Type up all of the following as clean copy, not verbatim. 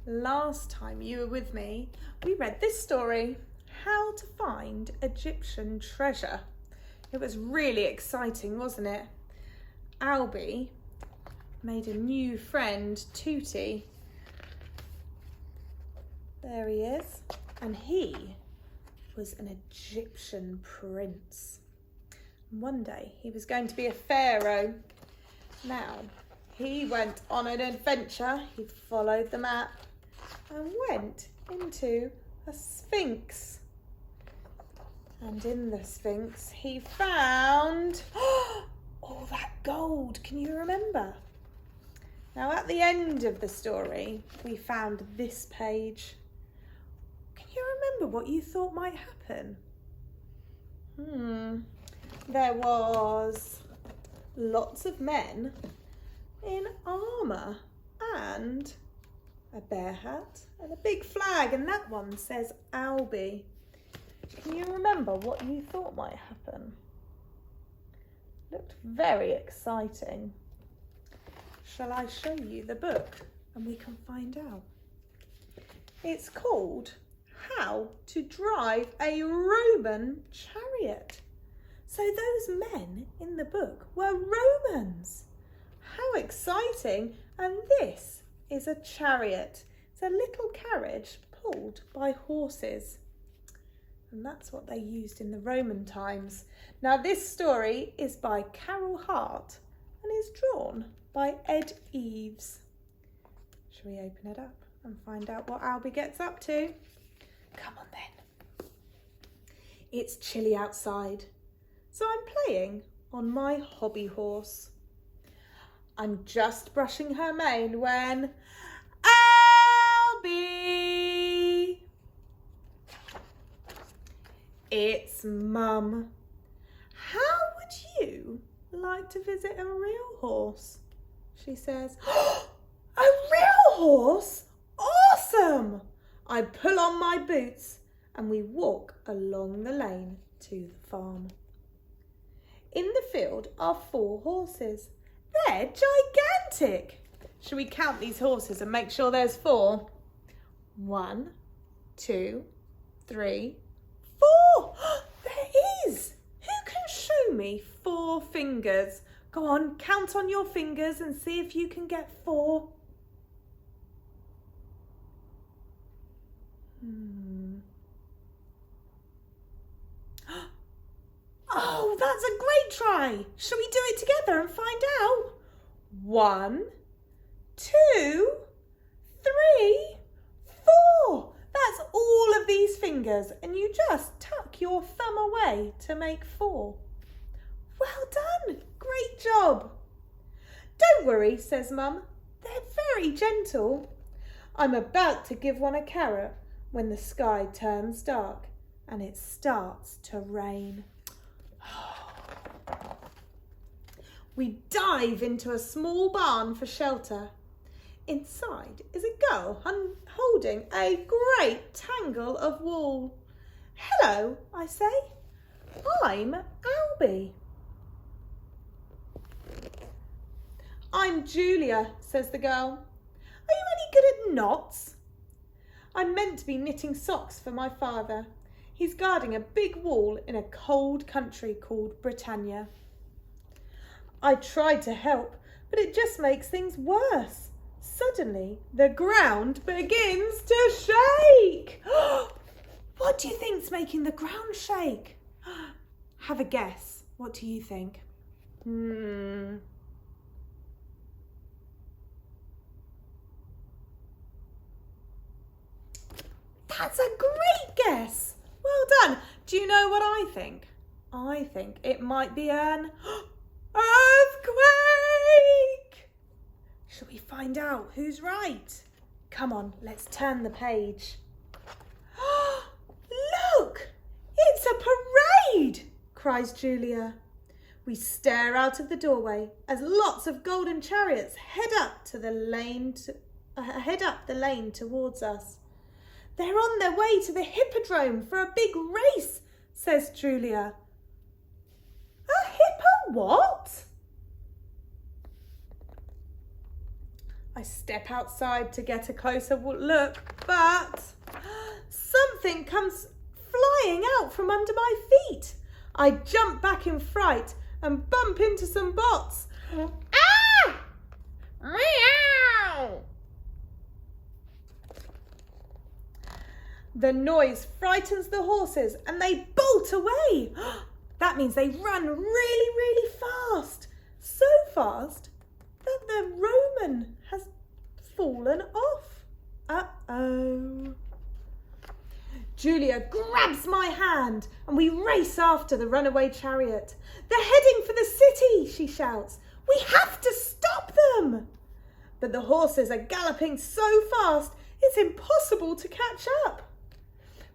Last time you were with me, we read this story, How to Find Egyptian Treasure. It was really exciting, wasn't it? Albie made a new friend, Tootie. There he is. And he was an Egyptian prince. And one day he was going to be a pharaoh. Now, he went on an adventure. He followed the map and went into a sphinx. And in the sphinx, he found all that gold. Can you remember? Now, at the end of the story, we found this page. Can you remember what you thought might happen? There was lots of men in armour and a bear hat and a big flag, and that one says Albie. Can you remember what you thought might happen? Looked very exciting. Shall I show you the book and we can find out? It's called How to Drive a Roman Chariot. So those men in the book were Romans. How exciting! And this is a chariot. It's a little carriage pulled by horses. And that's what they used in the Roman times. Now this story is by Caryl Hart and is drawn by Eaves. Shall we open it up and find out what Albie gets up to? Come on then. It's chilly outside, so I'm playing on my hobby horse. I'm just brushing her mane when Albie! It's Mum. How would you like to visit a real horse? She says. A real horse? Awesome! I pull on my boots and we walk along the lane to the farm. In the field are 4 horses. They're gigantic. Shall we count these horses and make sure there's 4? 1, 2, 3, 4. There is. Who can show me 4 fingers? Go on, count on your fingers and see if you can get 4. Oh, that's a great try. Shall we do it together and find out? 1, 2, 3, 4. That's all of these fingers, and you just tuck your thumb away to make 4. Well done. Great job. Don't worry, says Mum. They're very gentle. I'm about to give one a carrot when the sky turns dark and it starts to rain. We dive into a small barn for shelter. Inside is a girl holding a great tangle of wool. Hello, I say. I'm Albie. I'm Julia, says the girl. Are you any good at knots? I'm meant to be knitting socks for my father. He's guarding a big wall in a cold country called Britannia. I tried to help, but it just makes things worse. Suddenly, the ground begins to shake. What do you think's making the ground shake? Have a guess. What do you think? That's a great guess. Well done. Do you know what I think? I think it might be an earthquake. Shall we find out who's right? Come on, let's turn the page. Look, it's a parade, cries Julia. We stare out of the doorway as lots of golden chariots head up the lane towards us. They're on their way to the hippodrome for a big race, says Julia. A hippo what? I step outside to get a closer look, but something comes flying out from under my feet. I jump back in fright and bump into some bots. Ah! Meow! The noise frightens the horses and they bolt away. That means they run really, really fast. So fast that the Roman has fallen off. Uh-oh. Julia grabs my hand and we race after the runaway chariot. They're heading for the city, she shouts. We have to stop them. But the horses are galloping so fast, it's impossible to catch up.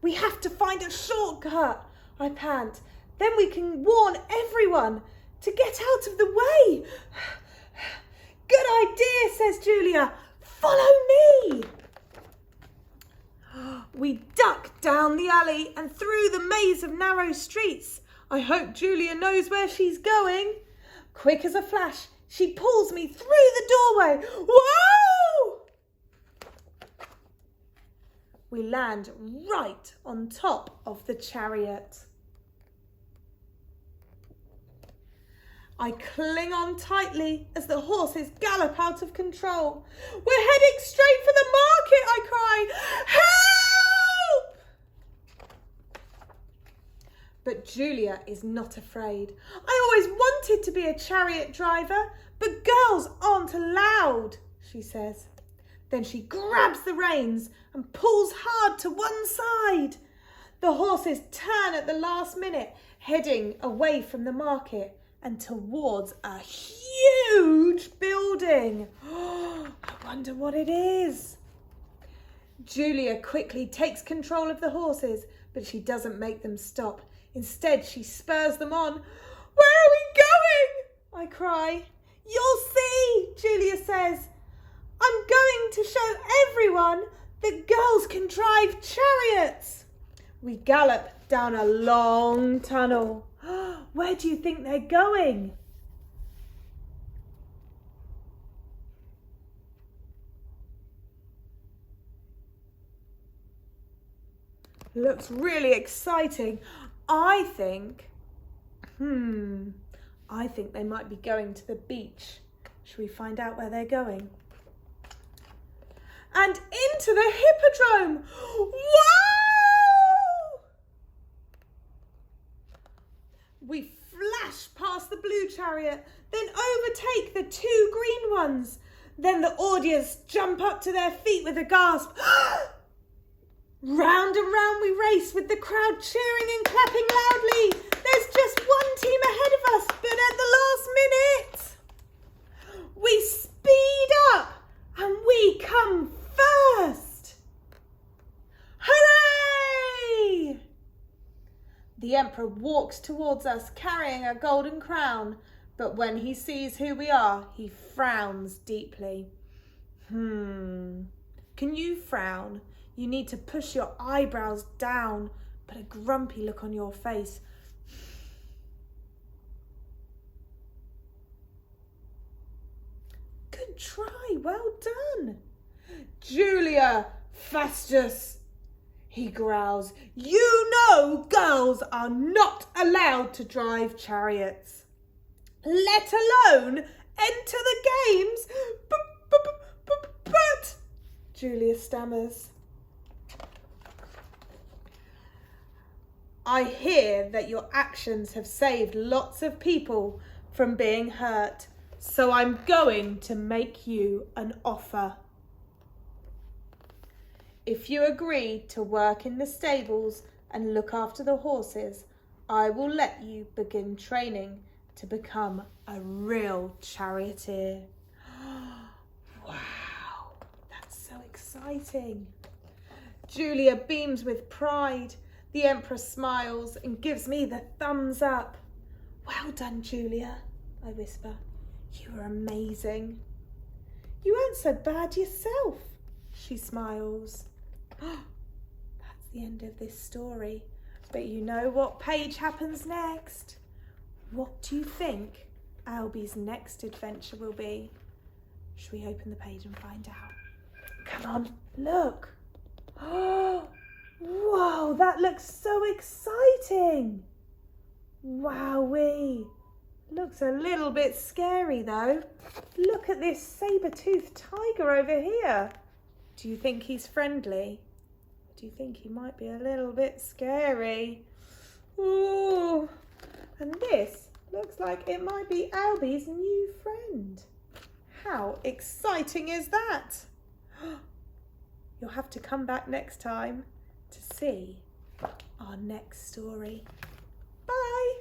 We have to find a shortcut, I pant. Then we can warn everyone to get out of the way. Good idea, says Julia. Follow me. We duck down the alley and through the maze of narrow streets. I hope Julia knows where she's going. Quick as a flash, she pulls me through the doorway. Whoa! We land right on top of the chariot. I cling on tightly as the horses gallop out of control. We're heading straight for the market, I cry. Help! But Julia is not afraid. I always wanted to be a chariot driver, but girls aren't allowed, she says. Then she grabs the reins and pulls hard to one side. The horses turn at the last minute, heading away from the market and towards a huge building. I wonder what it is. Julia quickly takes control of the horses, but she doesn't make them stop. Instead, she spurs them on. Where are we going? I cry. You'll see, Julia says. I'm going to show everyone that girls can drive chariots. We gallop down a long tunnel. Where do you think they're going? Looks really exciting. I think they might be going to the beach. Should we find out where they're going? And into the hippodrome. Whoa! We flash past the blue chariot, then overtake the two green ones. Then the audience jump up to their feet with a gasp. Round and round we race with the crowd cheering and clapping loudly. There's just one team ahead of us, but at the last minute, we speed up and we come first. Hooray! The emperor walks towards us carrying a golden crown, but when he sees who we are, he frowns deeply. Can you frown? You need to push your eyebrows down, put a grumpy look on your face. Good try, well done. Julia, Festus, he growls. You know girls are not allowed to drive chariots, let alone enter the games. But Julia stammers. I hear that your actions have saved lots of people from being hurt, so I'm going to make you an offer. If you agree to work in the stables and look after the horses, I will let you begin training to become a real charioteer. Wow, that's so exciting. Julia beams with pride. The emperor smiles and gives me the thumbs up. Well done, Julia, I whisper. You were amazing. You weren't so bad yourself, she smiles. That's the end of this story. But you know what page happens next? What do you think Albie's next adventure will be? Should we open the page and find out? Come on, look. Oh, wow, that looks so exciting. Wowee. Looks a little bit scary though. Look at this saber-toothed tiger over here. Do you think he's friendly? Or do you think he might be a little bit scary? Ooh. And this looks like it might be Albie's new friend. How exciting is that? You'll have to come back next time to see our next story. Bye!